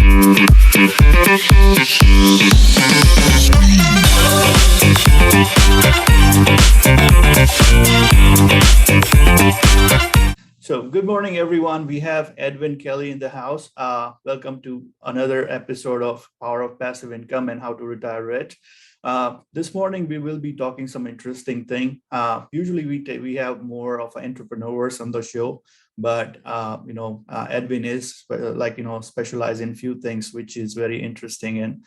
So, good morning, everyone. We have Edwin Kelly in the house. Welcome to another episode of Power of Passive Income and How to Retire Rich. This morning, we will be talking some interesting thing. Usually, we have more of entrepreneurs on the show, but Edwin is specialized in few things, which is very interesting and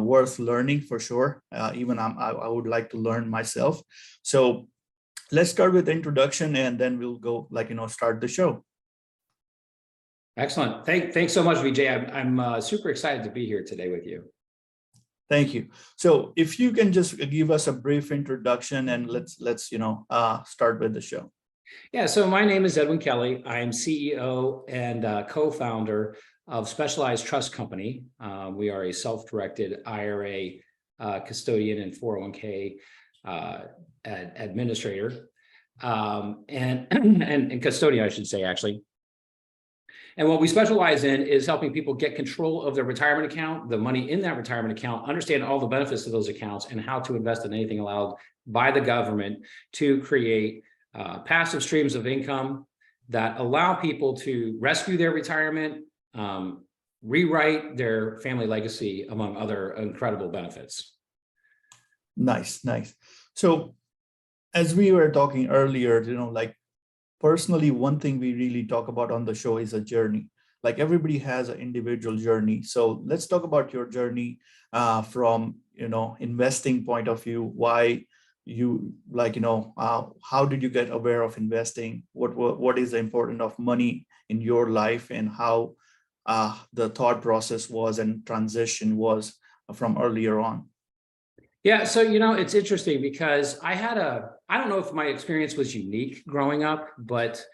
worth learning for sure. Even I would like to learn myself. So let's start with the introduction and then we'll go start the show. Excellent. Thanks so much, Vijay. I'm super excited to be here today with you. Thank you. So if you can just give us a brief introduction and let's start with the show. Yeah, so my name is Edwin Kelly. I am CEO and co-founder of Specialized Trust Company. We are a self-directed IRA custodian and 401k administrator and custodian, I should say, actually. And what we specialize in is helping people get control of their retirement account, the money in that retirement account, understand all the benefits of those accounts and how to invest in anything allowed by the government to create passive streams of income that allow people to rescue their retirement, rewrite their family legacy, among other incredible benefits. Nice. So as we were talking earlier, personally, one thing we really talk about on the show is a journey. Like everybody has an individual journey. So let's talk about your journey from, investing point of view. Why you how did you get aware of investing? What is the importance of money in your life and how the thought process was and transition was from earlier on? Yeah, so, it's interesting because I don't know if my experience was unique growing up, but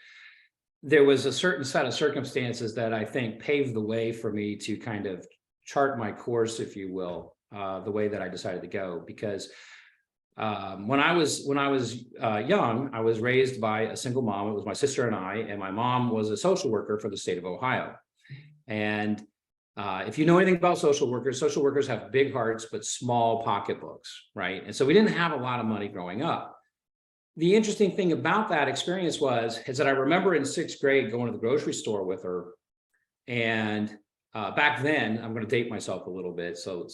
there was a certain set of circumstances that I think paved the way for me to kind of chart my course, if you will, the way that I decided to go. Because when I was young, I was raised by a single mom. It was my sister and my mom was a social worker for the state of Ohio. And if you know anything about social workers have big hearts, but small pocketbooks, right? And so we didn't have a lot of money growing up. The interesting thing about that experience is that I remember in sixth grade going to the grocery store with her. And back then, I'm going to date myself a little bit. So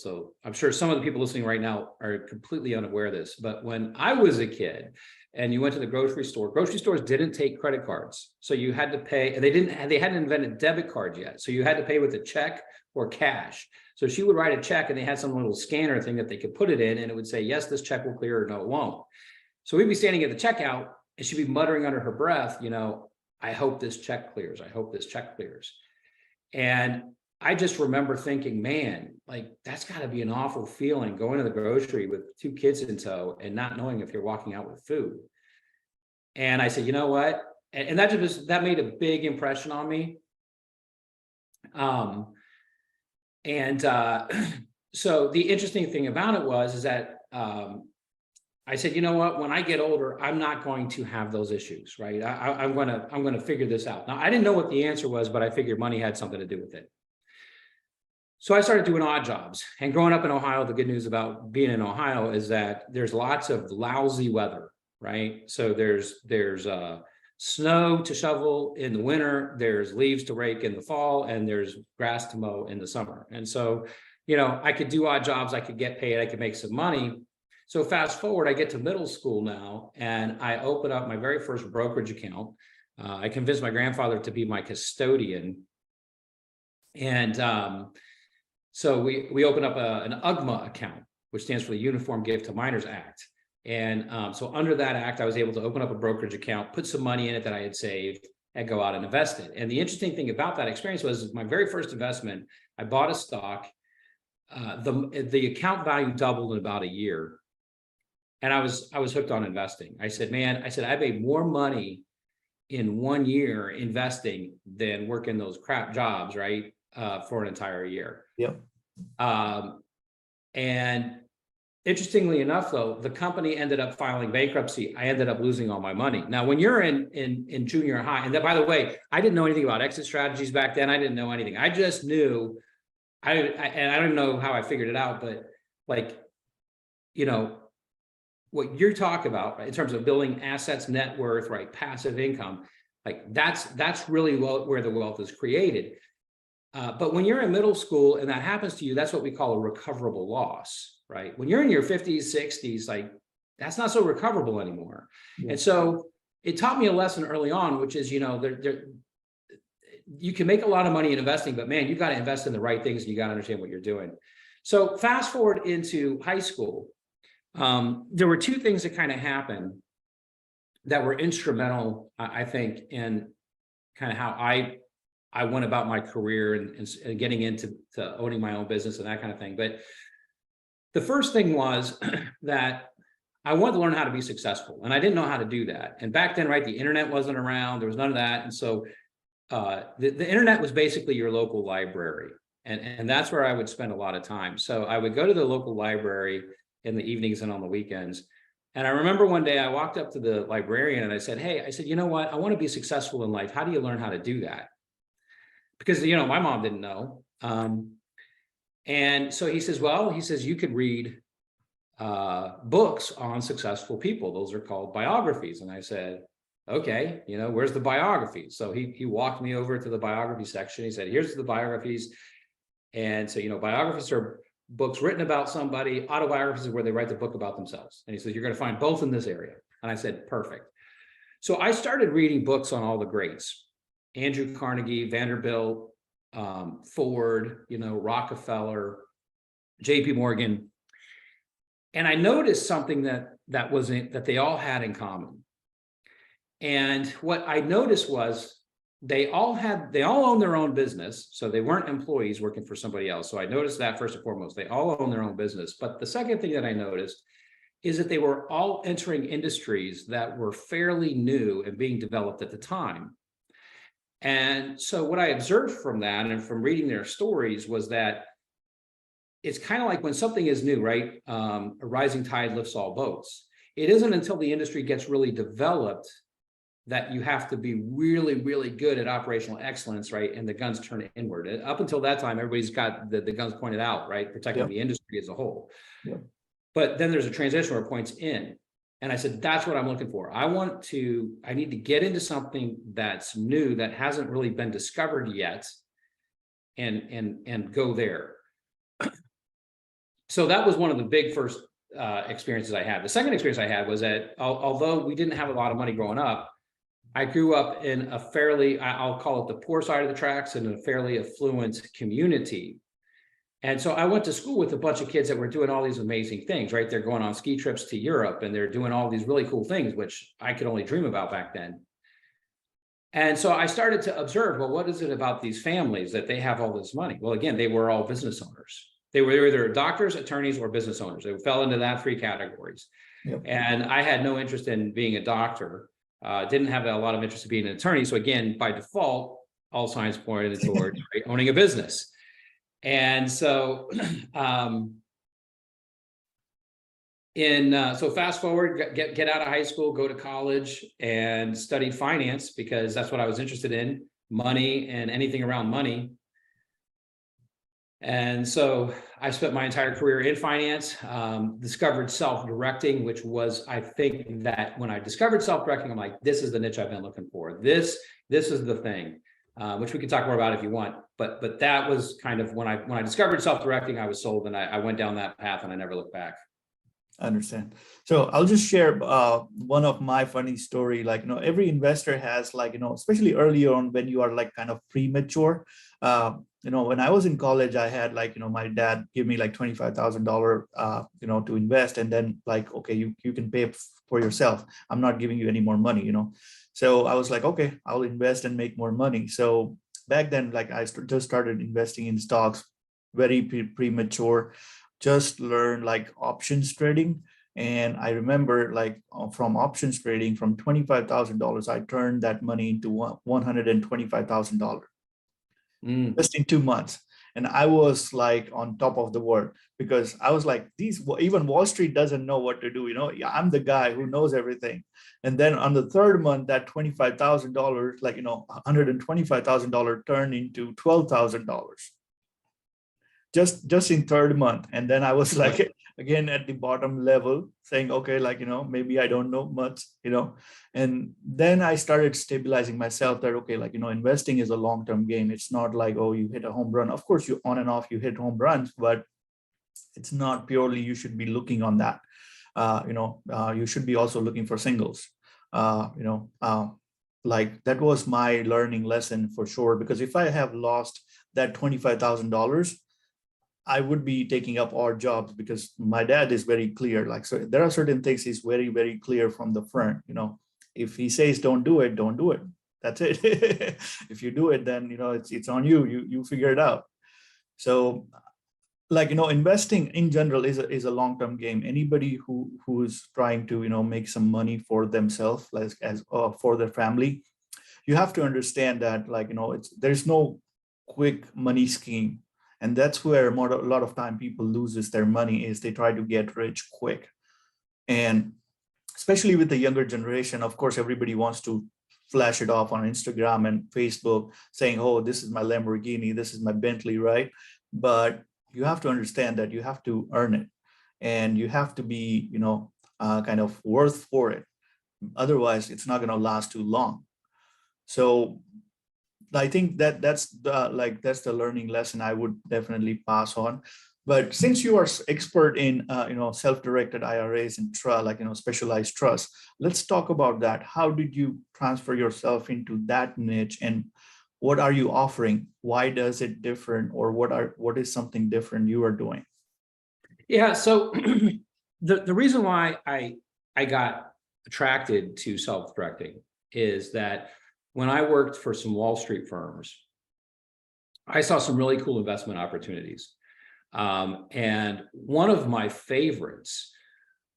I'm sure some of the people listening right now are completely unaware of this. But when I was a kid, and you went to the grocery stores didn't take credit cards. So you had to pay, they hadn't invented debit cards yet. So you had to pay with a check or cash. So she would write a check and they had some little scanner thing that they could put it in and it would say, yes, this check will clear or no, it won't. So we'd be standing at the checkout and she'd be muttering under her breath, I hope this check clears. I hope this check clears. And I just remember thinking, man, that's got to be an awful feeling going to the grocery with two kids in tow and not knowing if you're walking out with food. And I said, you know what? And that made a big impression on me. So the interesting thing about it is that I said, you know what? When I get older, I'm not going to have those issues, right? I'm going to figure this out. Now, I didn't know what the answer was, but I figured money had something to do with it. So I started doing odd jobs. And growing up in Ohio, the good news about being in Ohio is that there's lots of lousy weather, right? So there's snow to shovel in the winter, there's leaves to rake in the fall, and there's grass to mow in the summer. And so, I could do odd jobs, I could get paid, I could make some money. So fast forward, I get to middle school now, and I open up my very first brokerage account. I convinced my grandfather to be my custodian. And so we opened up an UGMA account, which stands for the Uniform Gift to Minors Act. And so under that act, I was able to open up a brokerage account, put some money in it that I had saved, and go out and invest it. And the interesting thing about that experience was my very first investment, I bought a stock. The account value doubled in about a year. And I was hooked on investing. I said, I made more money in 1 year investing than working those crap jobs, right? For an entire year. Yep. And interestingly enough, though, the company ended up filing bankruptcy. I ended up losing all my money. Now, when you're in junior high, and that, by the way, I didn't know anything about exit strategies back then. I didn't know anything. I just knew and I don't even know how I figured it out, but like, you know, what you're talking about, right, in terms of building assets, net worth, right, passive income, like that's really where the wealth is created. But when you're in middle school and that happens to you, that's what we call a recoverable loss, right? When you're in your 50s, 60s, like that's not so recoverable anymore. Yeah. And so it taught me a lesson early on, which is, you know, you can make a lot of money in investing, but man, you got to invest in the right things and you got to understand what you're doing. So fast forward into high school, there were two things that kind of happened that were instrumental, I think, in kind of how I went about my career and getting into owning my own business and that kind of thing. But the first thing was that I wanted to learn how to be successful, and I didn't know how to do that. And back then, right, the internet wasn't around. There was none of that. And so the internet was basically your local library. And that's where I would spend a lot of time. So I would go to the local library in the evenings and on the weekends. And I remember one day I walked up to the librarian and I said, hey, I said, you know what? I want to be successful in life. How do you learn how to do that? Because, you know, my mom didn't know. And so he says, well, he says, you could read books on successful people. Those are called biographies. And I said, okay, you know, where's the biography? So he walked me over to the biography section. He said, here's the biographies. And so, you know, biographies are books written about somebody. Autobiographies is where they write the book about themselves. And he said, you're going to find both in this area. And I said, perfect. So I started reading books on all the greats: Andrew Carnegie, Vanderbilt, Ford, you know, Rockefeller, JP Morgan. And I noticed something that they all had in common. And what I noticed was they all owned their own business. So they weren't employees working for somebody else. So I noticed that first and foremost, they all own their own business. But the second thing that I noticed is that they were all entering industries that were fairly new and being developed at the time. And so what I observed from that and from reading their stories was that it's kind of like when something is new, right? A rising tide lifts all boats. It isn't until the industry gets really developed that you have to be really, really good at operational excellence, right? And the guns turn inward. Up until that time, everybody's got the guns pointed out, right? Protecting the industry as a whole. Yep. But then there's a transition where it points in. And I said, that's what I'm looking for. I need to get into something that's new, that hasn't really been discovered yet, and go there. So that was one of the big first experiences I had. The second experience I had was that although we didn't have a lot of money growing up, I grew up in a fairly, I'll call it the poor side of the tracks, in a fairly affluent community. And so I went to school with a bunch of kids that were doing all these amazing things, right? They're going on ski trips to Europe and they're doing all these really cool things, which I could only dream about back then. And so I started to observe, well, what is it about these families that they have all this money? Well, again, they were all business owners. They were either doctors, attorneys, or business owners. They fell into that three categories. Yep. And I had no interest in being a doctor. Didn't have a lot of interest in being an attorney. So again, by default, all signs pointed towards right, owning a business. And so, so fast forward, get out of high school, go to college, and study finance because that's what I was interested in, money and anything around money. And so I spent my entire career in finance, discovered self-directing, which was, I think that when I discovered self-directing, I'm like, this is the niche I've been looking for. This is the thing, which we can talk more about if you want. But that was kind of when I discovered self-directing, I was sold, and I went down that path and I never looked back. I understand. So I'll just share one of my funny story. Like, every investor has, like, especially early on when you are like kind of premature. When I was in college, I had like, my dad give me like $25,000, to invest, and then like, okay, you can pay for yourself. I'm not giving you any more money, So I was like, okay, I'll invest and make more money. So back then, like I just started investing in stocks, very premature. Just learned like options trading. And I remember like from options trading, from $25,000, I turned that money into $125,000 just in 2 months. And I was like on top of the world because I was like, even Wall Street doesn't know what to do. I'm the guy who knows everything. And then on the third month, that $25,000, like, $125,000 turned into $12,000. just in third month. And then I was like, again, at the bottom level saying, okay, like, maybe I don't know much, and then I started stabilizing myself that, okay, like, investing is a long-term game. It's not like, oh, you hit a home run. Of course, you on and off, you hit home runs, but it's not purely, you should be looking on that. You should be also looking for singles. Like that was my learning lesson for sure, because if I have lost that $25,000, I would be taking up odd jobs, because my dad is very clear. Like, so there are certain things he's very, very clear from the front. If he says don't do it, don't do it. That's it. If you do it, then it's on you. You figure it out. So, like, investing in general is a long-term game. Anybody who's trying to make some money for themselves, like as for their family, you have to understand that, like, there's no quick money scheme. And that's where a lot of time people loses their money, is they try to get rich quick. And especially with the younger generation, of course, everybody wants to flash it off on Instagram and Facebook saying, oh, this is my Lamborghini, this is my Bentley, right? But you have to understand that you have to earn it, and you have to be, kind of worth for it. Otherwise, it's not going to last too long. So I think that's the learning lesson I would definitely pass on. But since you are expert in self-directed IRAs and specialized trusts, let's talk about that. How did you transfer yourself into that niche, and what are you offering? Why does it different, or what is something different you are doing? Yeah, so the reason why I got attracted to self-directing is that when I worked for some Wall Street firms, I saw some really cool investment opportunities. And one of my favorites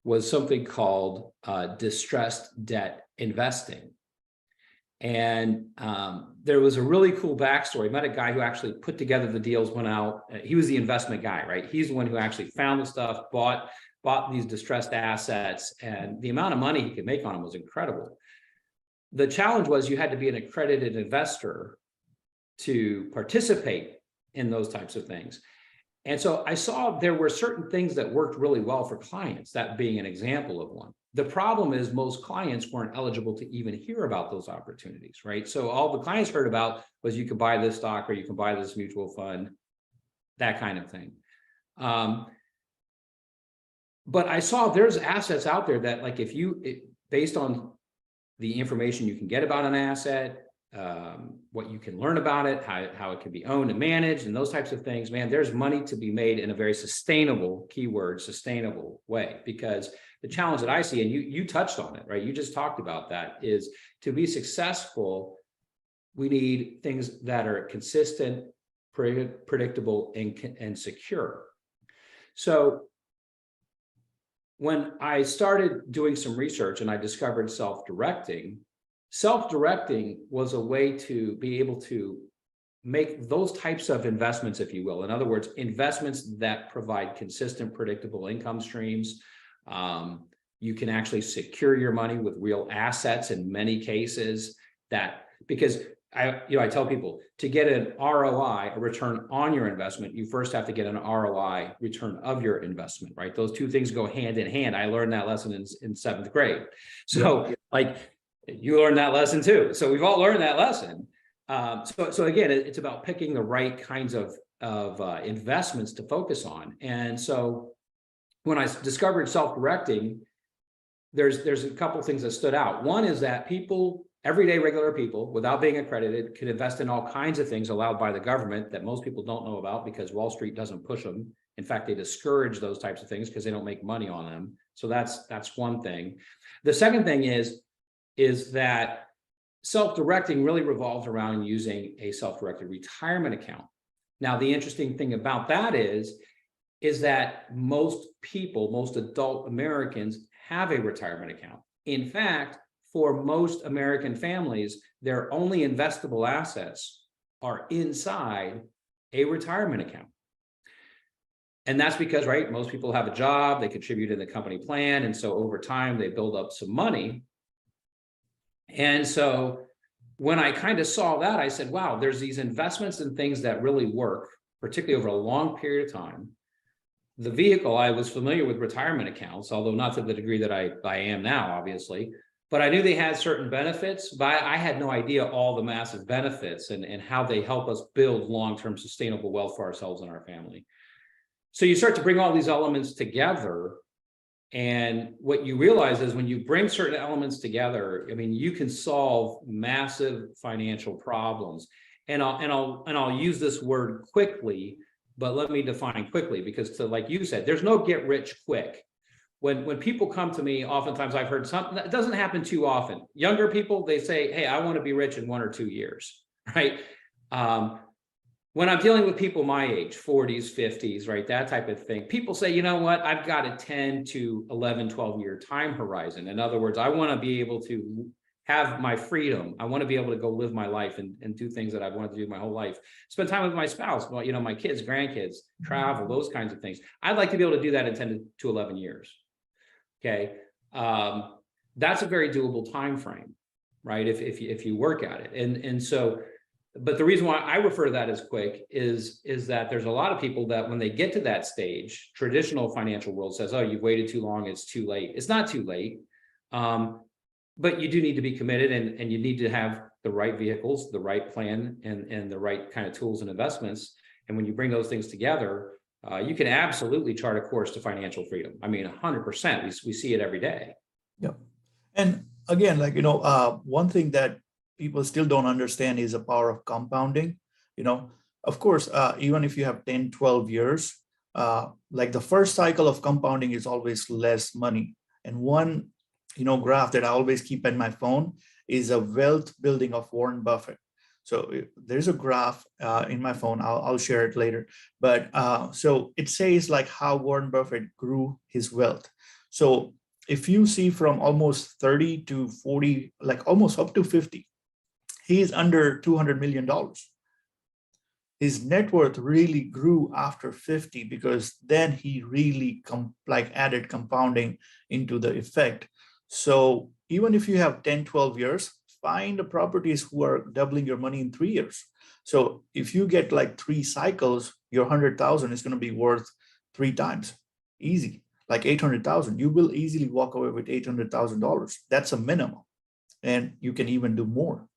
was something called distressed debt investing. And there was a really cool backstory. I met a guy who actually put together the deals, went out. He was the investment guy, right? He's the one who actually found the stuff, bought these distressed assets, and the amount of money he could make on them was incredible. The challenge was you had to be an accredited investor to participate in those types of things. And so I saw there were certain things that worked really well for clients, that being an example of one. The problem is most clients weren't eligible to even hear about those opportunities, right? So all the clients heard about was you could buy this stock, or you can buy this mutual fund, that kind of thing. But I saw there's assets out there that, like, based on the information you can get about an asset, what you can learn about it, how it can be owned and managed, and those types of things, man, there's money to be made in a very sustainable, keyword, sustainable way. Because the challenge that I see, and you touched on it, right? You just talked about that, is to be successful, we need things that are consistent, predictable, and secure. So when I started doing some research and I discovered self-directing was a way to be able to make those types of investments, if you will. In other words, investments that provide consistent, predictable income streams. You can actually secure your money with real assets in many cases, because I tell people, to get an ROI, a return on your investment, you first have to get an ROI, return of your investment, right? Those two things go hand in hand. I learned that lesson in 7th grade. So you learned that lesson too. So we've all learned that lesson. So again, it's about picking the right kinds of investments to focus on. And so when I discovered self-directing, there's a couple of things that stood out. One is that everyday regular people, without being accredited, could invest in all kinds of things allowed by the government that most people don't know about, because Wall Street doesn't push them. In fact, they discourage those types of things because they don't make money on them. So that's one thing. The second thing is that self-directing really revolves around using a self-directed retirement account. Now, the interesting thing about that is that most adult Americans have a retirement account. In fact, for most American families, their only investable assets are inside a retirement account. And that's because, right, most people have a job, they contribute in the company plan, and so over time they build up some money. And so when I kind of saw that, I said, wow, there's these investments and things that really work particularly over a long period of time. The vehicle, I was familiar with retirement accounts, although not to the degree that I am now, obviously, but I knew they had certain benefits, but I had no idea all the massive benefits and how they help us build long-term sustainable wealth for ourselves and our family. So you start to bring all these elements together, and what you realize is when you bring certain elements together, I mean, you can solve massive financial problems. And I'll use this word quickly, but let me define quickly, because like you said, there's no get rich quick. When people come to me, oftentimes I've heard something that doesn't happen too often. Younger people, they say, hey, I want to be rich in 1 or 2 years, right? When I'm dealing with people my age, 40s, 50s, right, that type of thing, people say, you know what, I've got a 10 to 11, 12-year time horizon. In other words, I want to be able to have my freedom. I want to be able to go live my life and do things that I've wanted to do my whole life. Spend time with my spouse, well, you know, my kids, grandkids, travel, those kinds of things. I'd like to be able to do that in 10 to 11 years. Okay. That's a very doable time frame, right? If you work at it. And so, but the reason why I refer to that as quick is that there's a lot of people that when they get to that stage, traditional financial world says, oh, you've waited too long, it's too late. It's not too late. But you do need to be committed, and you need to have the right vehicles, the right plan, and the right kind of tools and investments. And when you bring those things together, you can absolutely chart a course to financial freedom. I mean, 100%. We see it every day. Yep. And again, like, one thing that people still don't understand is the power of compounding. Of course, even if you have 10, 12 years, like the first cycle of compounding is always less money. And one, graph that I always keep in my phone is a wealth building of Warren Buffett. So there's a graph in my phone. I'll share it later. But so it says like how Warren Buffett grew his wealth. So if you see from almost 30 to 40, like almost up to 50, he is under $200 million. His net worth really grew after 50 because then he really added compounding into the effect. So even if you have 10, 12 years, find the properties who are doubling your money in 3 years. So if you get like 3 cycles, your 100,000 is going to be worth 3 times. Easy, like 800,000. You will easily walk away with $800,000. That's a minimum. And you can even do more.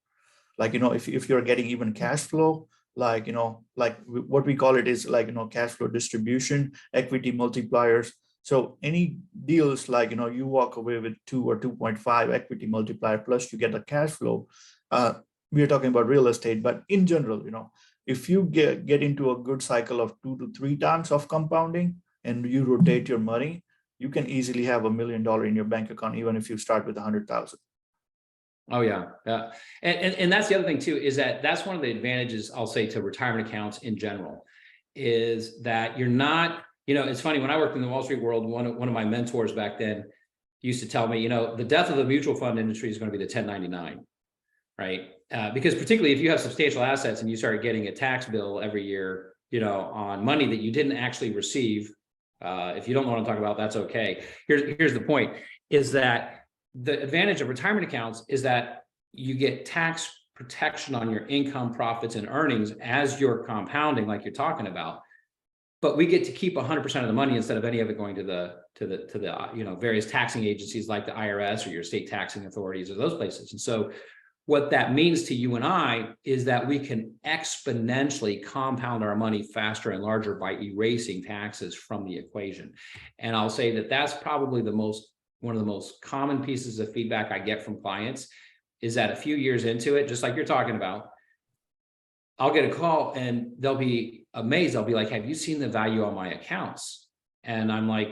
Like, if you're getting even cash flow, like what we call it is like, cash flow distribution, equity multipliers. So any deals like, you walk away with 2 or 2.5 equity multiplier, plus you get a cash flow. We are talking about real estate, but in general, if you get into a good cycle of 2 to 3 times of compounding and you rotate your money, you can easily have $1 million in your bank account, even if you start with 100,000. Oh yeah. Yeah. And that's the other thing too, is that's one of the advantages I'll say to retirement accounts in general, is that you're not, it's funny, when I worked in the Wall Street world, one of my mentors back then used to tell me, the death of the mutual fund industry is going to be the 1099, right? Because particularly if you have substantial assets and you start getting a tax bill every year, on money that you didn't actually receive, if you don't know what I'm talking about, that's okay. Here's the point, is that the advantage of retirement accounts is that you get tax protection on your income, profits, and earnings as you're compounding, like you're talking about. But we get to keep 100% of the money instead of any of it going to the various taxing agencies like the IRS or your state taxing authorities or those places. And so what that means to you and I is that we can exponentially compound our money faster and larger by erasing taxes from the equation. And I'll say that that's probably one of the most common pieces of feedback I get from clients, is that a few years into it, just like you're talking about, I'll get a call and they'll be amazed. They'll be like, have you seen the value on my accounts? And I'm like,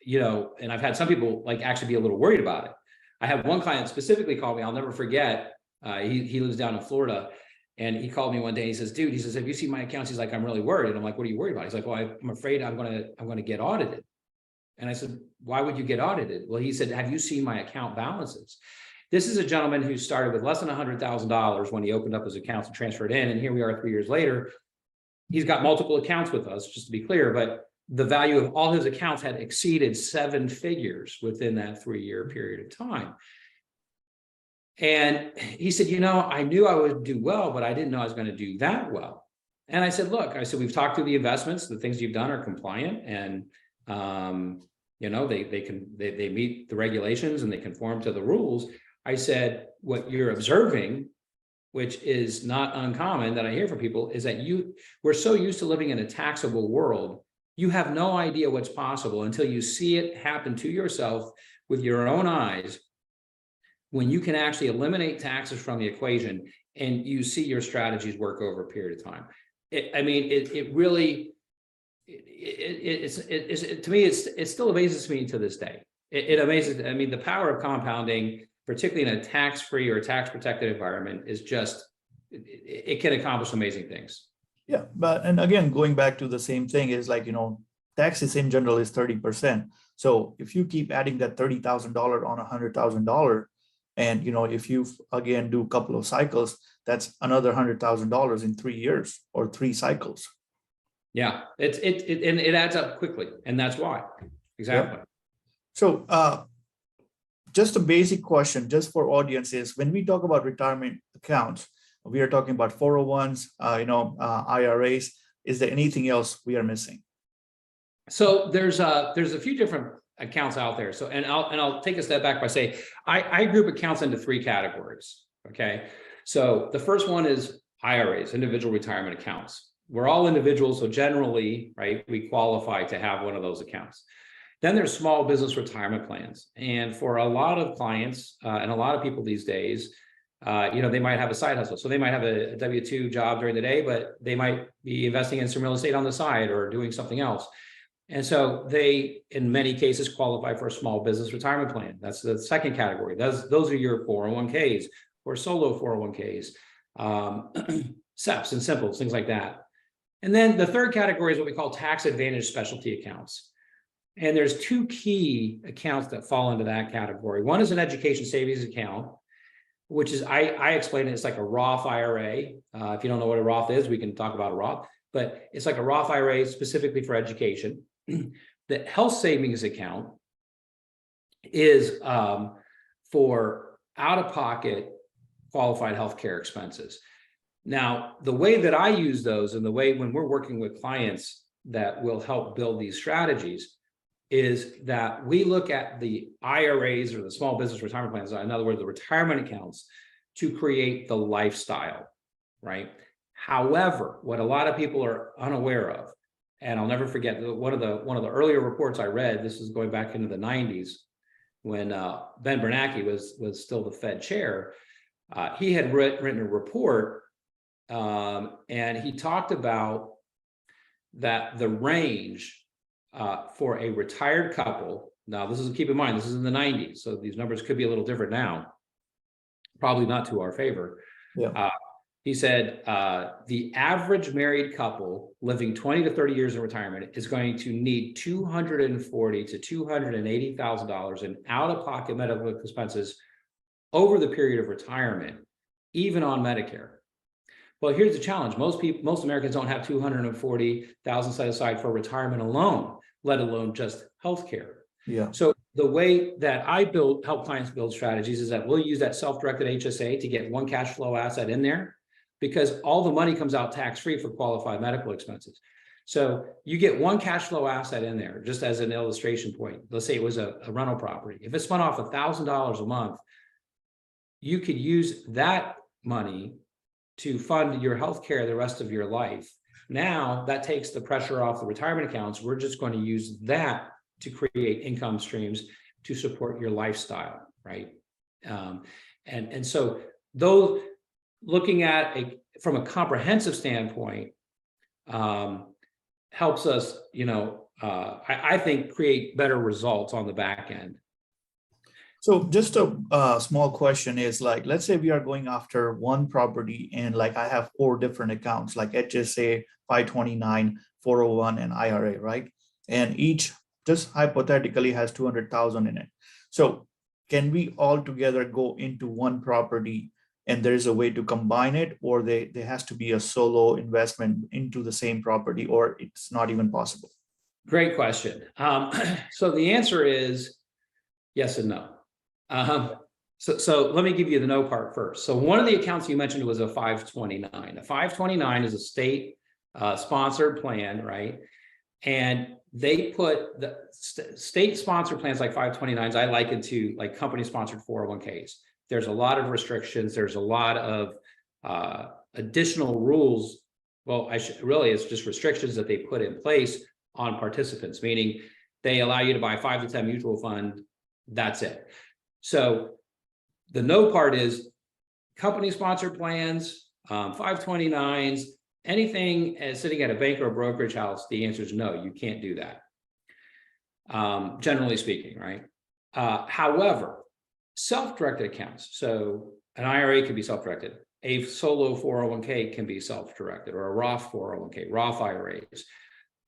and I've had some people like actually be a little worried about it. I had one client specifically call me, I'll never forget. He lives down in Florida, and he called me one day. And he says, dude, he says, have you seen my accounts? He's like, I'm really worried. And I'm like, what are you worried about? He's like, well, I'm afraid I'm going to get audited. And I said, why would you get audited? Well, he said, have you seen my account balances? This is a gentleman who started with less than $100,000 when he opened up his accounts and transferred in. And here we are 3 years later. He's got multiple accounts with us, just to be clear, but the value of all his accounts had exceeded 7 figures within that 3-year period of time. And he said, I knew I would do well, but I didn't know I was going to do that well. And I said, look, I said, we've talked through the investments, the things you've done are compliant, and they meet the regulations and they conform to the rules. I said, what you're observing, which is not uncommon that I hear from people, is that we're so used to living in a taxable world, you have no idea what's possible until you see it happen to yourself with your own eyes, when you can actually eliminate taxes from the equation and you see your strategies work over a period of time. To me, it still amazes me to this day. It amazes, I mean, the power of compounding, particularly in a tax-free or tax-protected environment, is just, it can accomplish amazing things. Yeah, and again, going back to the same thing is like, taxes in general is 30%. So if you keep adding that $30,000 on $100,000, and if you again do a couple of cycles, that's another $100,000 in 3 years or 3 cycles. Yeah, it adds up quickly, and that's why. Exactly. Yep. So just a basic question, just for audiences, when we talk about retirement accounts, we are talking about 401s, IRAs. Is there anything else we are missing? So there's a few different accounts out there. So, and I'll take a step back by saying, I group accounts into 3 categories. Okay. So the first one is IRAs, individual retirement accounts. We're all individuals, so generally, right, we qualify to have one of those accounts. Then there's small business retirement plans. And for a lot of clients and a lot of people these days, they might have a side hustle. So they might have a W-2 job during the day, but they might be investing in some real estate on the side or doing something else. And so they, in many cases, qualify for a small business retirement plan. That's the second category. Those are your 401ks or solo 401ks, SEPs and simples, things like that. And then the third category is what we call tax advantage specialty accounts. And there's 2 key accounts that fall into that category. One is an education savings account, which is, I explain it, it's like a Roth IRA. If you don't know what a Roth is, we can talk about a Roth, but it's like a Roth IRA specifically for education. The health savings account is for out-of-pocket qualified healthcare expenses. Now, the way that I use those, and the way when we're working with clients that will help build these strategies, is that we look at the IRAs or the small business retirement plans, in other words, the retirement accounts, to create the lifestyle, right? However, what a lot of people are unaware of, and I'll never forget, one of the earlier reports I read, this is going back into the 90s, when Ben Bernanke was still the Fed chair, he had written a report, and he talked about that the range for a retired couple, now this is, keep in mind, this is in the 90s, so these numbers could be a little different now, probably not to our favor. Yeah. He said the average married couple living 20 to 30 years in retirement is going to need $240,000 to $280,000 in out-of-pocket medical expenses over the period of retirement, even on Medicare. Well, here's the challenge. Most Americans don't have $240,000 set aside for retirement alone, let alone just healthcare. Yeah. So the way that I help clients build strategies is that we'll use that self-directed HSA to get one cash flow asset in there, because all the money comes out tax-free for qualified medical expenses. So you get one cash flow asset in there, just as an illustration point. Let's say it was a rental property. If it spun off $1,000 a month, you could use that money to fund your healthcare the rest of your life. Now that takes the pressure off the retirement accounts. We're just going to use that to create income streams to support your lifestyle, right? And so those, looking at from a comprehensive standpoint, helps us, I think, create better results on the back end. So just a small question is, like, let's say we are going after one property and like I have 4 different accounts like HSA, 529, 401, and IRA, right? And each just hypothetically has 200,000 in it. So can we all together go into one property and there's a way to combine it, or there has to be a solo investment into the same property, or it's not even possible? Great question. So the answer is yes and no. So let me give you the no part first. So one of the accounts you mentioned was a 529. A 529 is a state sponsored plan, right? And they put the state sponsored plans like 529s, I liken to like company sponsored 401ks. There's a lot of restrictions. There's a lot of additional rules. Well, it's just restrictions that they put in place on participants, meaning they allow you to buy 5 to 10 mutual fund. That's it. So the no part is company sponsored plans, 529s, anything sitting at a bank or a brokerage house. The answer is no, you can't do that. Generally speaking, right? However, self-directed accounts. So an IRA can be self-directed. A solo 401k can be self-directed, or a Roth 401k, Roth IRAs,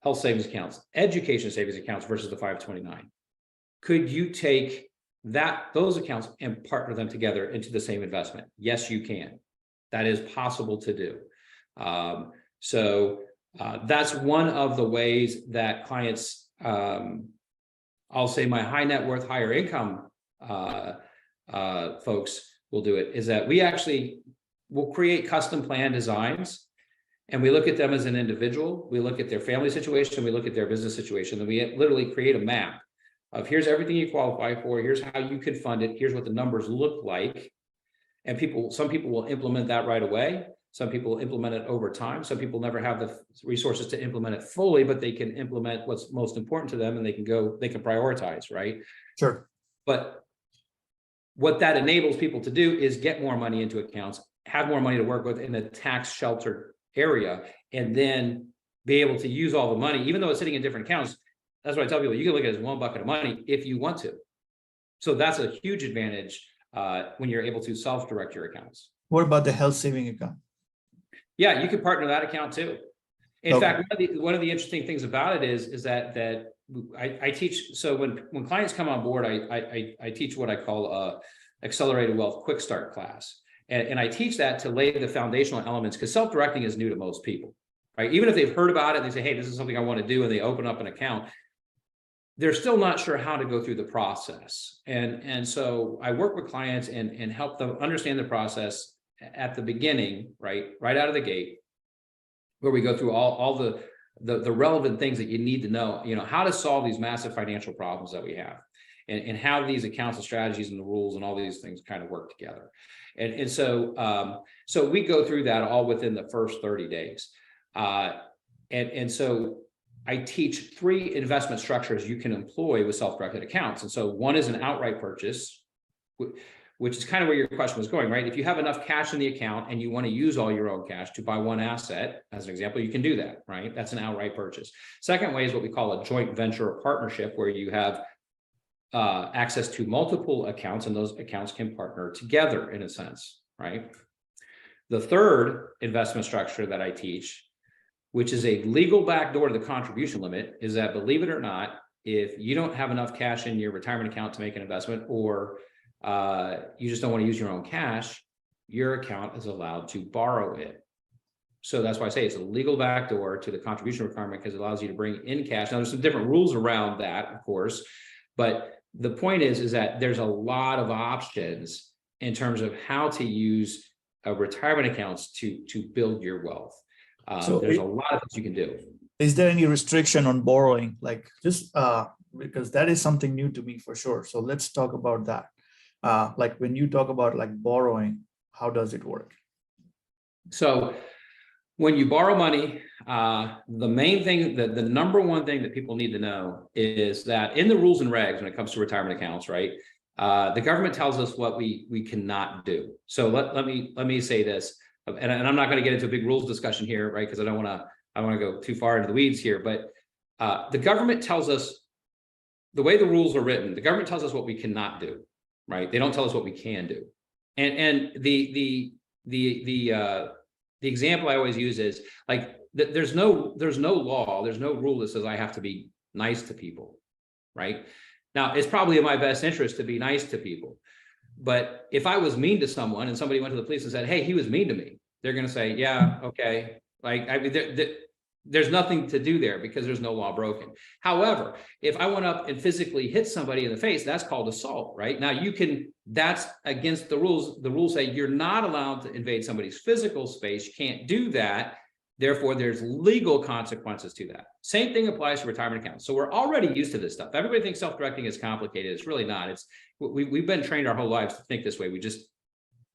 health savings accounts, education savings accounts versus the 529. Could you take those accounts and partner them together into the same investment? Yes, you can. That is possible to do. So that's one of the ways that clients, I'll say my high net worth, higher income folks will do it, is that we actually will create custom plan designs, and we look at them as an individual. We look at their family situation, we look at their business situation, and we literally create a map of here's everything you qualify for, here's how you could fund it, here's what the numbers look like. And some people will implement that right away. Some people will implement it over time. Some people never have the resources to implement it fully, but they can implement what's most important to them, and they can prioritize, right? Sure. But what that enables people to do is get more money into accounts, have more money to work with in a tax sheltered area, and then be able to use all the money, even though it's sitting in different accounts. That's what I tell people, you can look at it as one bucket of money if you want to. So that's a huge advantage when you're able to self-direct your accounts. What about the health saving account? Yeah, you could partner that account too. In fact, one of the interesting things about it is that I teach. So when clients come on board, I teach what I call accelerated wealth quick start class. And I teach that to lay the foundational elements, because self-directing is new to most people, right? Even if they've heard about it and they say, hey, this is something I want to do, and they open up an account, they're still not sure how to go through the process. And so I work with clients and help them understand the process at the beginning, right out of the gate, where we go through all the relevant things that you need to know, how to solve these massive financial problems that we have, and how these accounts and strategies and the rules and all these things kind of work together. And so we go through that all within the first 30 days. And so I teach 3 investment structures you can employ with self-directed accounts. And so one is an outright purchase, which is kind of where your question was going, right? If you have enough cash in the account and you want to use all your own cash to buy one asset, as an example, you can do that, right? That's an outright purchase. Second way is what we call a joint venture or partnership, where you have access to multiple accounts, and those accounts can partner together in a sense, right? The third investment structure that I teach, which is a legal backdoor to the contribution limit, is that, believe it or not, if you don't have enough cash in your retirement account to make an investment, or you just don't want to use your own cash, your account is allowed to borrow it. So that's why I say it's a legal backdoor to the contribution requirement, because it allows you to bring in cash. Now, there's some different rules around that, of course, but the point is that there's a lot of options in terms of how to use retirement accounts to build your wealth. So there's a lot of things you can do. Is there any restriction on borrowing? Like, just because that is something new to me for sure. So let's talk about that. Like, when you talk about like borrowing, how does it work? So when you borrow money, the main thing, the number one thing that people need to know is that in the rules and regs, when it comes to retirement accounts, right, the government tells us what we cannot do. So let me say this, and I'm not going to get into a big rules discussion here, right, because I don't want to go too far into the weeds here. But the government tells us, the way the rules are written, the government tells us what we cannot do, right? They don't tell us what we can do. And the example I always use is like, there's no law, there's no rule that says I have to be nice to people, right? Now, it's probably in my best interest to be nice to people. But if I was mean to someone and somebody went to the police and said, hey, he was mean to me, they're going to say, yeah, okay. Like, I mean, there's nothing to do there because there's no law broken. However, if I went up and physically hit somebody in the face, that's called assault, right? Now that's against the rules. The rules say you're not allowed to invade somebody's physical space. You can't do that. Therefore, there's legal consequences to that. Same thing applies to retirement accounts. So we're already used to this stuff. Everybody thinks self-directing is complicated. It's really not. We've been trained our whole lives to think this way. We just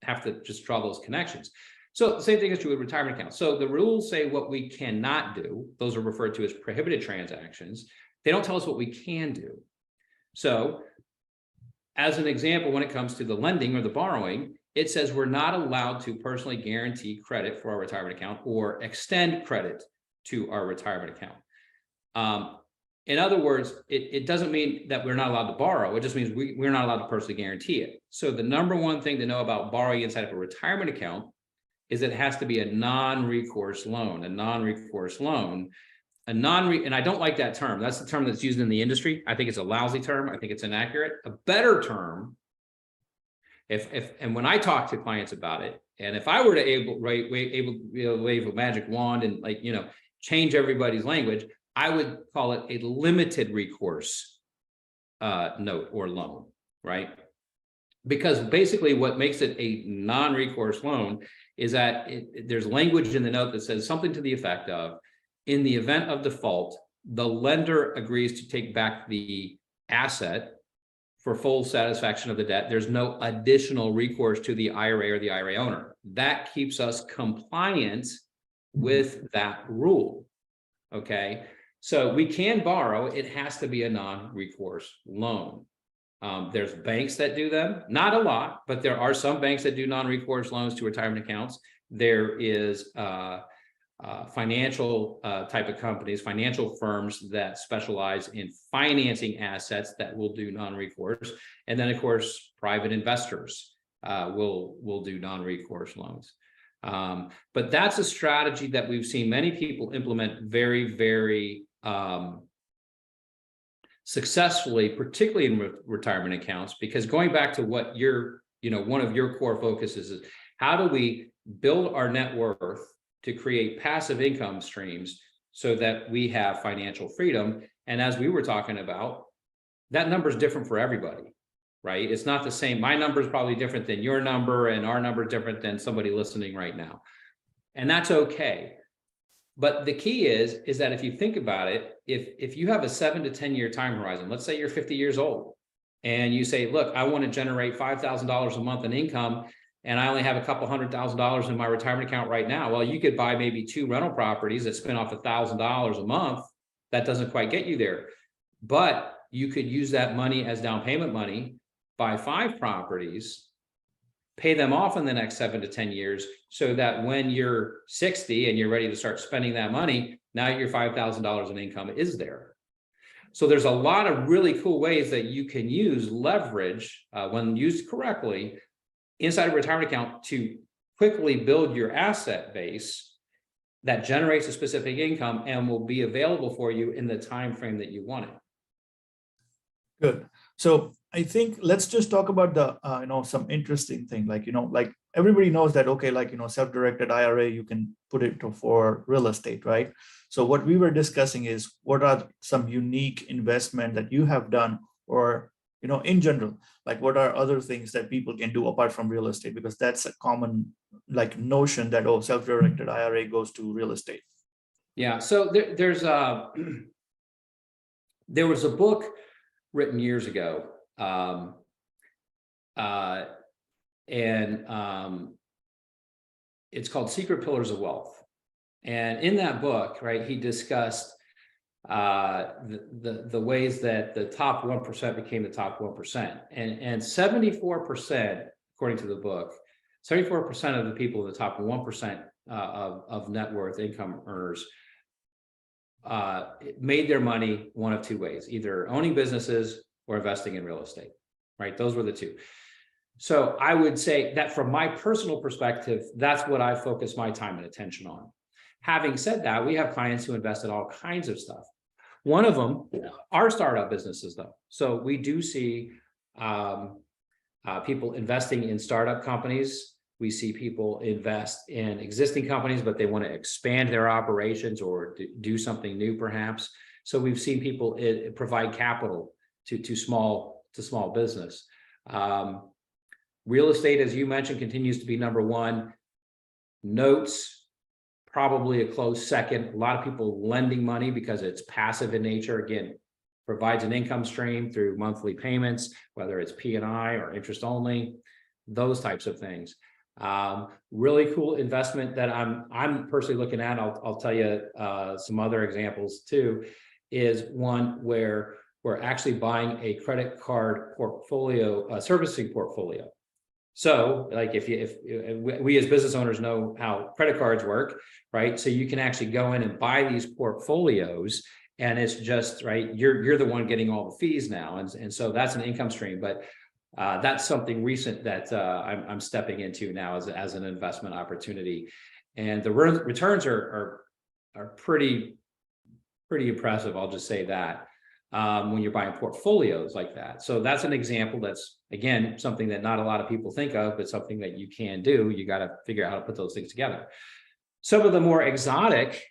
have to just draw those connections. So the same thing is true with retirement accounts. So the rules say what we cannot do. Those are referred to as prohibited transactions. They don't tell us what we can do. So as an example, when it comes to the lending or the borrowing, it says we're not allowed to personally guarantee credit for our retirement account or extend credit to our retirement account. In other words, it doesn't mean that we're not allowed to borrow. It just means we're not allowed to personally guarantee it. So the number one thing to know about borrowing inside of a retirement account is that it has to be a non-recourse loan. And I don't like that term. That's the term that's used in the industry. I think it's a lousy term. I think it's inaccurate. A better term, and when I talk to clients about it, and if I were to wave a magic wand and change everybody's language, I would call it a limited recourse note or loan, right? Because basically what makes it a non-recourse loan is that there's language in the note that says something to the effect of, in the event of default, the lender agrees to take back the asset for full satisfaction of the debt. There's no additional recourse to the IRA or the IRA owner. That keeps us compliant with that rule, okay? So we can borrow. It has to be a non-recourse loan. There's banks that do them, not a lot, but there are some banks that do non-recourse loans to retirement accounts. There is financial type of companies, financial firms that specialize in financing assets that will do non-recourse. And then, of course, private investors will do non-recourse loans. But that's a strategy that we've seen many people implement very, very successfully, particularly in retirement accounts, because going back to what one of your core focuses is, how do we build our net worth to create passive income streams so that we have financial freedom? And as we were talking about, that number is different for everybody, right? It's not the same. My number is probably different than your number, and our number is different than somebody listening right now. And that's okay. But the key is that if you think about it, if you have a 7 to 10 year time horizon, let's say you're 50 years old, and you say, look, I want to generate $5,000 a month in income, and I only have a couple $100,000 in my retirement account right now. Well, you could buy maybe 2 rental properties that spin off $1,000 a month. That doesn't quite get you there, but you could use that money as down payment money, buy 5 properties, pay them off in the next 7 to 10 years, so that when you're 60 and you're ready to start spending that money, now your $5,000 in income is there. So there's a lot of really cool ways that you can use leverage when used correctly inside a retirement account to quickly build your asset base that generates a specific income and will be available for you in the time frame that you want it. Good. So I think let's just talk about the some interesting thing, like everybody knows that, okay, self-directed IRA, you can put it for real estate, right? So what we were discussing is, what are some unique investment that you have done, or in general, like what are other things that people can do apart from real estate? Because that's a common notion that, oh, self-directed IRA goes to real estate. Yeah. So there was a book written years ago, it's called Secret Pillars of Wealth. And in that book, right, he discussed the ways that the top 1% became the top 1%. And 74%, according to the book, 74% of the people in the top 1% of net worth income earners made their money one of 2 ways: either owning businesses or investing in real estate, right? Those were the 2. So I would say that from my personal perspective, that's what I focus my time and attention on. Having said that, we have clients who invest in all kinds of stuff. One of them are startup businesses, though. So we do see people investing in startup companies. We see people invest in existing companies, but they want to expand their operations or do something new, perhaps. So we've seen people provide capital to small business. Real estate, as you mentioned, continues to be number 1. Notes, probably a close second. A lot of people lending money because it's passive in nature. Again, provides an income stream through monthly payments, whether it's P&I or interest only, those types of things. Really cool investment that I'm personally looking at. I'll tell you some other examples too, is one where we're actually buying a credit card portfolio, servicing portfolio. So like if we as business owners know how credit cards work, right? So you can actually go in and buy these portfolios, and it's just, right, you're the one getting all the fees now. And so that's an income stream. But that's something recent that I'm stepping into now as an investment opportunity. And the returns are pretty impressive. I'll just say that. When you're buying portfolios like that. So that's an example that's, again, something that not a lot of people think of, but something that you can do. You got to figure out how to put those things together. Some of the more exotic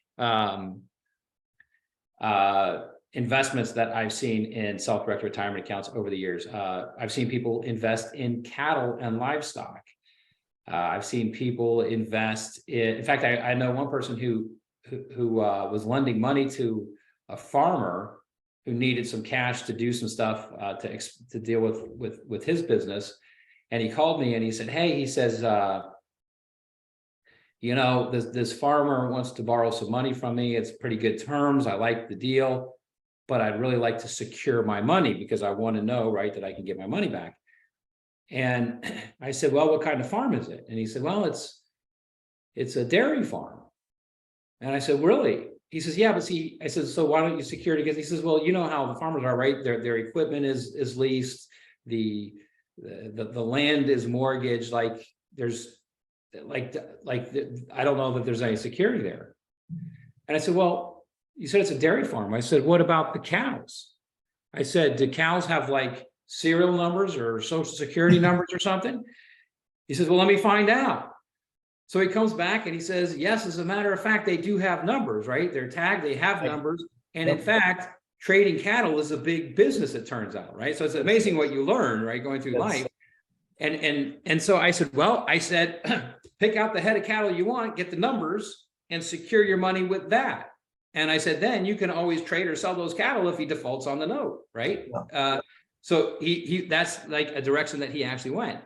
investments that I've seen in self-directed retirement accounts over the years. I've seen people invest in cattle and livestock. I've seen people invest in fact, I know one person who was lending money to a farmer who needed some cash to do some stuff to deal with his business. And he called me and he said, hey, he says, you know, this farmer wants to borrow some money from me. It's pretty good terms. I like the deal, but I'd really like to secure my money because I want to know, right, that I can get my money back. And I said, well, what kind of farm is it? And he said, well, it's a dairy farm. And I said, really? He says, yeah, but see, I said, so why don't you secure it? Because he says, well, you know how the farmers are, right? Their equipment is leased, the land is mortgaged, like there's like I don't know that there's any security there. And I said, well, you said it's a dairy farm. I said, what about the cows? I said, do cows have like serial numbers or social security numbers or something? He says, well, let me find out. So he comes back and he says, yes, as a matter of fact, they do have numbers, right? They're tagged, they have numbers. And in fact, trading cattle is a big business, it turns out, right? So it's amazing what you learn, right, going through life. And so I said, well, pick out the head of cattle you want, get the numbers, and secure your money with that. And I said, then you can always trade or sell those cattle if he defaults on the note, right? So that's like a direction that he actually went.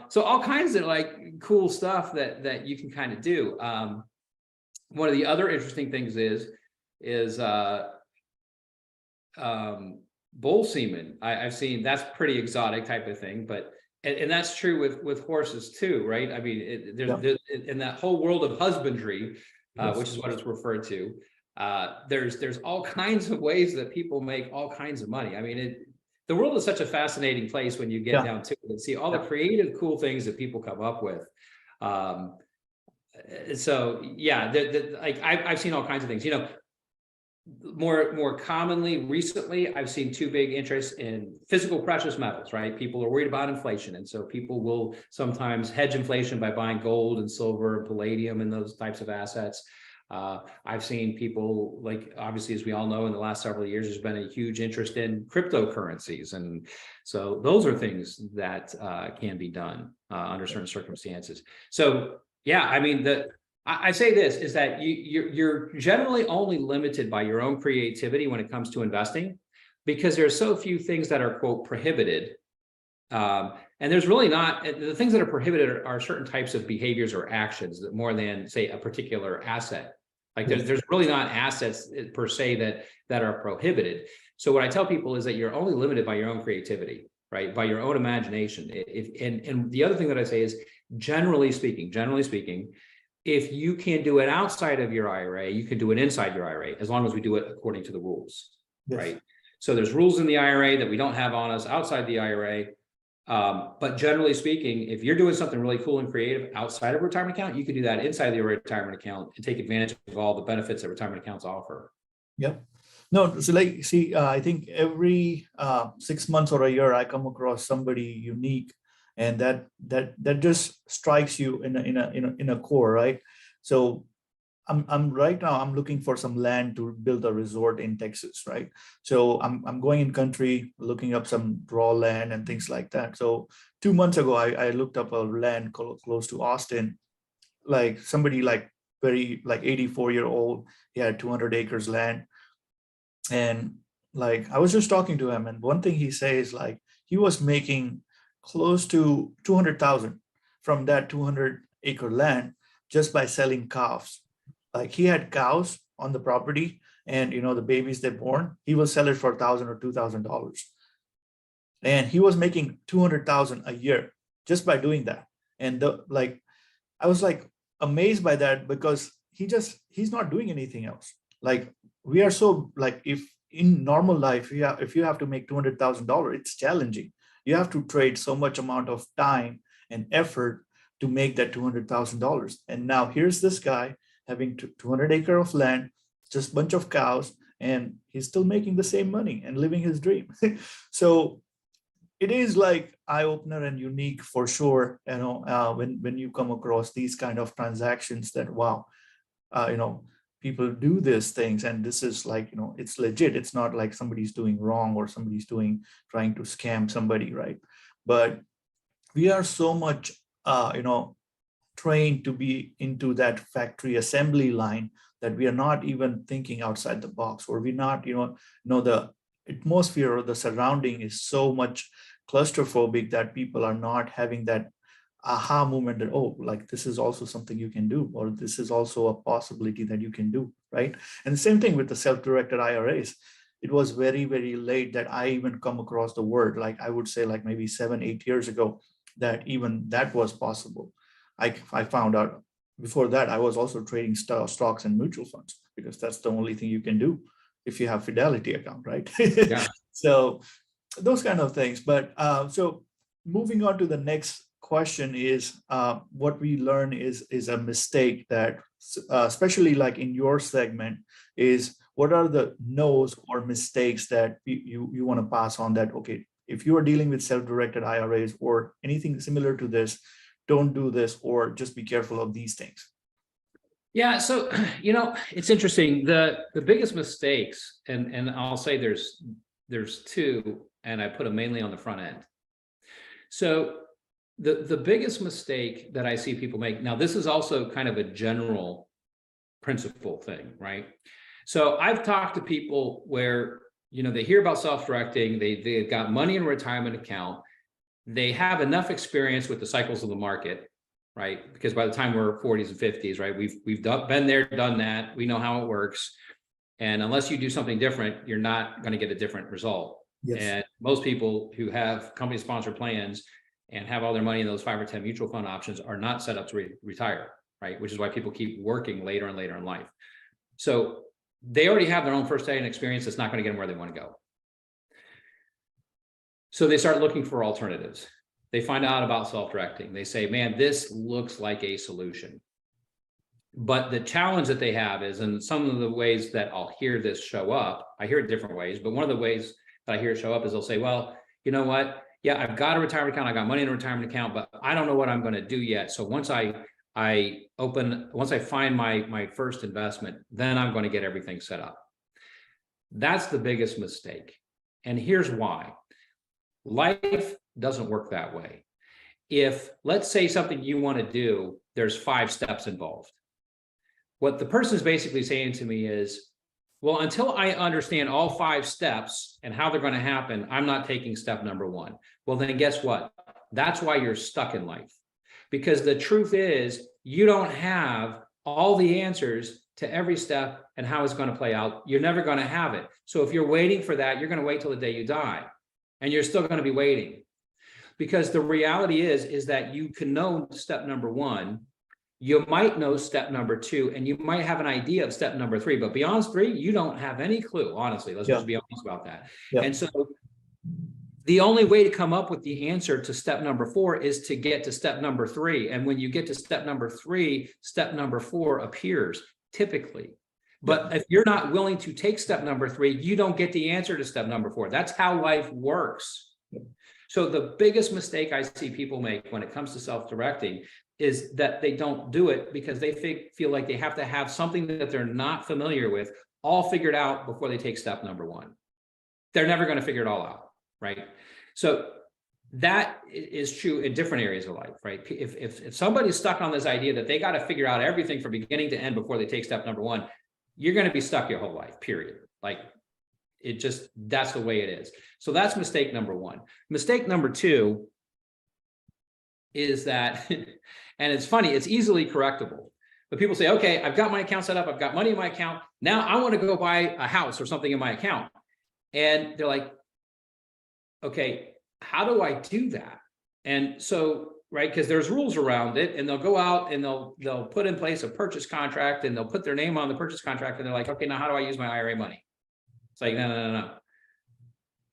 So all kinds of like cool stuff that you can kind of do. One of the other interesting things is bull semen. I've seen that's pretty exotic type of thing, but and that's true with horses too, right? I mean, there's in that whole world of husbandry, which is what it's referred to. There's all kinds of ways that people make all kinds of money. I mean, the world is such a fascinating place when you get down to it and see all the creative, cool things that people come up with. So yeah, like I've seen all kinds of things. You know, more commonly recently, I've seen two big interests in physical precious metals. Right, people are worried about inflation, and so people will sometimes hedge inflation by buying gold and silver and palladium and those types of assets. I've seen people, like, obviously, as we all know, in the last several years, there's been a huge interest in cryptocurrencies. And so those are things that can be done under certain circumstances. So, yeah, I mean, I say this is that you're generally only limited by your own creativity when it comes to investing, because there are so few things that are, quote, prohibited. And there's really not, the things that are prohibited are certain types of behaviors or actions that more than, say, a particular asset. Like there's really not assets per se that are prohibited. So what I tell people is that you're only limited by your own creativity, right? By your own imagination. And the other thing that I say is, generally speaking, if you can do it outside of your IRA, you can do it inside your IRA, as long as we do it according to the rules, right? So there's rules in the IRA that we don't have on us outside the IRA. But generally speaking, if you're doing something really cool and creative outside of a retirement account, you can do that inside the retirement account and take advantage of all the benefits that retirement accounts offer. Yep. No, so like, see, I think every 6 months or a year, I come across somebody unique, and that just strikes you in a core, right? So I'm right now, I'm looking for some land to build a resort in Texas, right? So I'm going in country, looking up some raw land and things like that. So 2 months ago, I looked up a land close to Austin. Like somebody like very like 84-year-old. He had 200 acres land. And like, I was just talking to him, and one thing he says, like, he was making close to 200,000 from that 200-acre land just by selling cows. Like, he had cows on the property, and the babies they born, he will sell it for $1,000 or $2,000. And he was making 200,000 a year just by doing that. And I was like amazed by that, because he's not doing anything else. Like, we are so, like, if in normal life, if you have to make $200,000, it's challenging. You have to trade so much amount of time and effort to make that $200,000. And now here's this guy having 200 acre of land, just a bunch of cows, and he's still making the same money and living his dream. So it is like eye-opener and unique for sure, when you come across these kind of transactions, that wow, people do these things, and this is like, it's legit. It's not like somebody's doing wrong or somebody's trying to scam somebody, right? But we are so much trained to be into that factory assembly line that we are not even thinking outside the box, or we're not, the atmosphere or the surrounding is so much claustrophobic that people are not having that aha moment that, oh, like, this is also something you can do, or this is also a possibility that you can do, right? And the same thing with the self-directed IRAs. It was very, very late that I even come across the word, like, I would say like maybe 7-8 years ago, that even that was possible. I found out before that. I was also trading stocks and mutual funds, because that's the only thing you can do if you have Fidelity account, right? Yeah. So those kind of things. But so moving on to the next question is, what we learn is a mistake that, especially like in your segment, is what are the no's or mistakes that you want to pass on, that, okay, if you are dealing with self-directed IRAs or anything similar to this, don't do this, or just be careful of these things. Yeah, so it's interesting. The biggest mistakes, and I'll say there's two, and I put them mainly on the front end. So the biggest mistake that I see people make, now this is also kind of a general principle thing, right? So I've talked to people where they hear about self-directing, they've got money in a retirement account, they have enough experience with the cycles of the market, right? Because by the time we're 40s and 50s, right, we've been there, done that, we know how it works. And unless you do something different, you're not going to get a different result. Yes. And most people who have company sponsored plans and have all their money in those 5 or 10 mutual fund options are not set up to retire, right? Which is why people keep working later and later in life. So they already have their own first-hand experience that's not going to get them where they want to go. So they start looking for alternatives. They find out about self-directing. They say, man, this looks like a solution. But the challenge that they have is, and some of the ways that I'll hear this show up, I hear it different ways, but one of the ways that I hear it show up is they'll say, well, you know what? Yeah, I've got a retirement account, I got money in a retirement account, but I don't know what I'm going to do yet. So once I find my first investment, then I'm going to get everything set up. That's the biggest mistake. And here's why. Life doesn't work that way. If, let's say, something you want to do, there's 5 steps involved. What the person is basically saying to me is, well, until I understand all 5 steps and how they're going to happen, I'm not taking step number 1. Well, then guess what? That's why you're stuck in life. Because the truth is, you don't have all the answers to every step and how it's going to play out. You're never going to have it. So if you're waiting for that, you're going to wait till the day you die. And you're still going to be waiting. Because the reality is that you can know step number 1. You might know step number 2, and you might have an idea of step number 3, but beyond 3, you don't have any clue, honestly. Let's just be honest about that. Yeah. And so the only way to come up with the answer to step number 4 is to get to step number 3. And when you get to step number 3, step number 4 appears, typically. But if you're not willing to take step number 3, you don't get the answer to step number 4. That's how life works. So the biggest mistake I see people make when it comes to self-directing is that they don't do it because they feel like they have to have something that they're not familiar with all figured out before they take step number 1. They're never going to figure it all out, right? So that is true in different areas of life, right? If somebody's stuck on this idea that they got to figure out everything from beginning to end before they take step number one, you're going to be stuck your whole life, period. Like that's the way it is. So that's mistake number one. Mistake number two is that, and it's funny, it's easily correctable. But people say, okay, I've got my account set up, I've got money in my account. Now I want to go buy a house or something in my account. And they're like, okay, how do I do that? And so, right, because there's rules around it, and they'll go out and they'll put in place a purchase contract, and they'll put their name on the purchase contract, and they're like, okay, now how do I use my IRA money? It's like, no.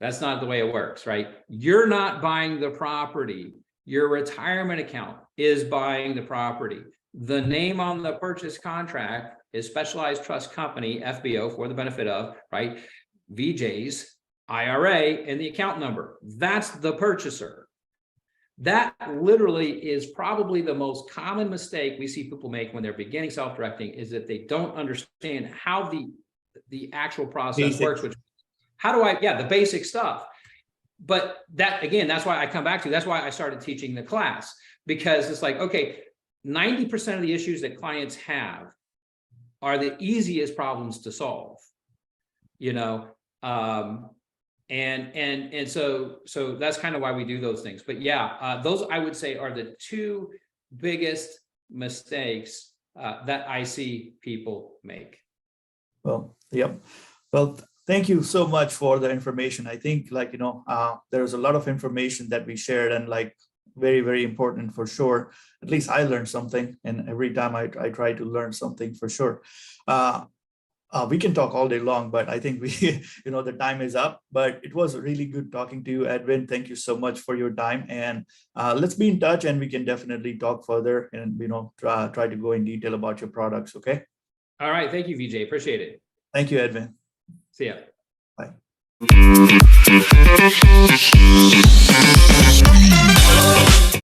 That's not the way it works, right? You're not buying the property. Your retirement account is buying the property. The name on the purchase contract is Specialized Trust Company, FBO, for the benefit of, right? VJ's IRA and the account number. That's the purchaser. That literally is probably the most common mistake we see people make when they're beginning self-directing, is that they don't understand how the actual process works, which the basic stuff. But that, again, that's why I come back to, that's why I started teaching the class, because it's like, okay, 90% of the issues that clients have are the easiest problems to solve, and so that's kind of why we do those things. But yeah, those I would say are the two biggest mistakes that I see people make. Well, yep. Well, thank you so much for the information. I think there's a lot of information that we shared, and very, very important for sure. At least I learned something, and every time I try to learn something for sure. We can talk all day long, but I think the time is up. But it was really good talking to you, Edwin. Thank you so much for your time, and let's be in touch, and we can definitely talk further and try to go in detail about your products. Okay. All right. Thank you, VJ. Appreciate it. Thank you, Edwin. See ya. Bye.